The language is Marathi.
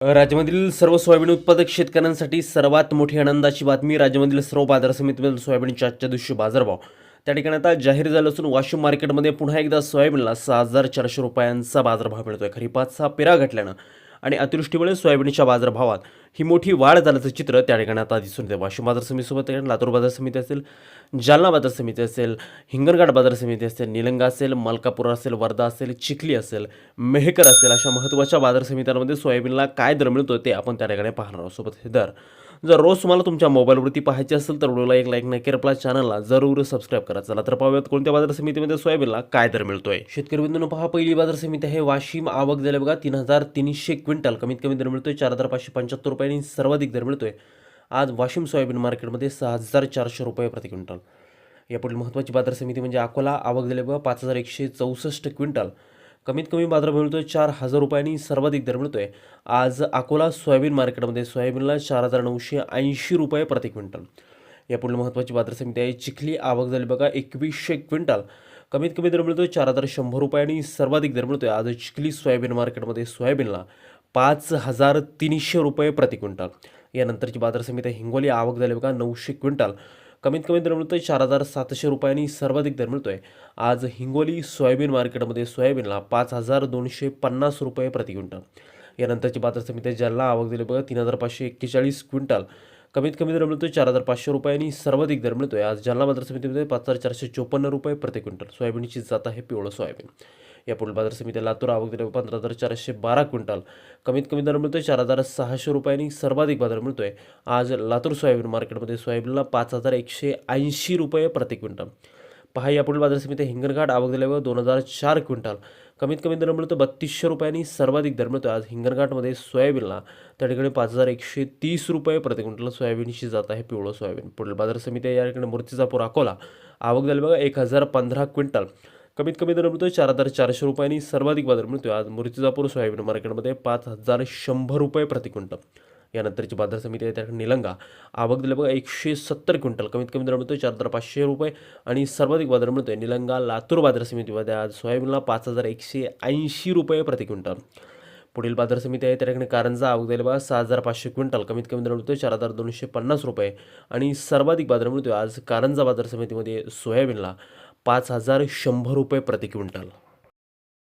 राज्यामधील सर्व सोयाबीन उत्पादक शेतकऱ्यांसाठी सर्वात मोठी आनंदाची बातमी. राज्यामधील सर्व बाजार समितीमधील सोयाबीनचे आजच्या दिवशी बाजारभाव त्या ठिकाणी आता जाहीर झालं असून वाशिम मार्केटमध्ये पुन्हा एकदा सोयाबीनला 6,400 रुपयांचा बाजारभाव मिळतोय. खरीपाचा पेरा घटल्यानं आणि अतिवृष्टीमुळे सोयाबीनच्या बाजारभावात ही मोठी वाढ झाल्याचं चित्र त्या ठिकाणी आता दिसून येते. वाशिम बाजार समितीसोबत त्या ठिकाणी लातूर बाजार समिती असेल, जालना बाजार समिती असेल, हिंगणघाट बाजार समिती असेल, निलंगा असेल, मलकापूर असेल, वर्धा असेल, चिखली असेल, मेहकर असेल, अशा महत्त्वाच्या बाजार समित्यांमध्ये सोयाबीनला काय दर मिळतो ते आपण त्या ठिकाणी पाहणार आहोत. सोबत हे दर जर रोज तुम्हाला तुमच्या मोबाईलवरती पाहायचे असेल तर व्हिडिओला एक लाईक नक्की, आपल्या चॅनलला जरूर सबस्क्राईब करा. चला तर पाहूयात कोणत्या बाजार समितीमध्ये सोयाबीनला काय दर मिळतोय. शेतकरी बंधूंनो, पहा, पहिली बाजार समिती आहे वाशिम. आवक झाली बघा 3,300 क्विंटल. कमीत कमी दर मिळतोय 4,575 रुपयांनी. सर्वाधिक दर मिळतोय आज वाशिम सोयाबीन मार्केटमध्ये 6,400 रुपये प्रति क्विंटल. यापुढील महत्त्वाची बाजार समिती म्हणजे अकोला. आवक झाली बघा 5,164 क्विंटल. कमीत कमी बाजार मिळतोय 4,000 रुपयांनी. सर्वाधिक दर मिळतोय आज अकोला सोयाबीन मार्केटमध्ये सोयाबीनला 4,980 रुपये प्रति क्विंटल. यापुढील महत्त्वाची बाजार समिती आहे चिखली. आवक झाली बघा 2,100 क्विंटल. कमीत कमी दर मिळतोय 4,100 रुपयांनी. सर्वाधिक दर मिळतोय आज चिखली सोयाबीन मार्केटमध्ये सोयाबीनला 5,300 रुपये प्रति क्विंटल. यानंतरची बाजार समिती आहे हिंगोली. आवक झाली बघा 900 क्विंटल. कमीत कमी दर मिळतोय 4,700 रुपयांनी. सर्वाधिक दर मिळतोय आज हिंगोली सोयाबीन मार्केटमध्ये सोयाबीनला 5,250 रुपये प्रति क्विंटल. यानंतरची बाजार समिती आहे जालना. आवक दिली बघा 3,541 क्विंटल. कमीत कमी दर मिळतोय 4,500 रुपयांनी. सर्वाधिक दर मिळतोय आज जालना बाजार समितीमध्ये 5,454 रुपये प्रति क्विंटल. सोयाबीनची जात आहे पिवळं सोयाबीन. यापुढील बाजार समिती लातूर. आवक दिली 15,412 क्विंटल. कमीत कमी दर मिळतोय 4,600 रुपयांनी. सर्वाधिक बाजार मिळतोय आज लातूर सोयाबीन मार्केटमध्ये सोयाबीनला 5,180 रुपये प्रति क्विंटल. पहा, यापुढील बाजार समिती हिंगणघाट. आवक दिल्यावर 2,004 क्विंटल. कमीत कमी दर मिळतो 3,200 रुपयांनी. सर्वाधिक दर मिळतो आज हिंगणघाटमध्ये सोयाबीनला त्या ठिकाणी 5,130 रुपये प्रति क्विंटल. सोयाबीनची जात आहे पिवळं सोयाबीन. पुढील बाजार समिती आहे या ठिकाणी मूर्तिजापूर अकोला. आवक झाली बघा 1,015 क्विंटल. कमीत कमी दर मिळतो 4,400 रुपयांनी. सर्वाधिक बाजार मिळतो आज मूर्तिजापूर सोयाबीन मार्केटमध्ये 5,100 रुपये प्रति क्विंटल. यानंतरची बाजार समिती आहे त्याकडे निलंगा. आवक दिली बघा 170 क्विंटल. कमीत कमी दर मिळतो 4,500 रुपये आणि सर्वाधिक बाजार मिळतोय निलंगा लातूर बाजार समितीमध्ये आज सोयाबीनला 5,180 रुपये प्रति क्विंटल. पुढील बाजार समिती आहे त्याकडे कारंजा. आवक दिली बघा 6,500 क्विंटल. कमीत कमी दर मिळतोय 4,250 रुपये आणि सर्वाधिक बाजार मिळतोय आज कारंजा बाजार समितीमध्ये सोयाबीनला 5,100 रुपये प्रति क्विंटल.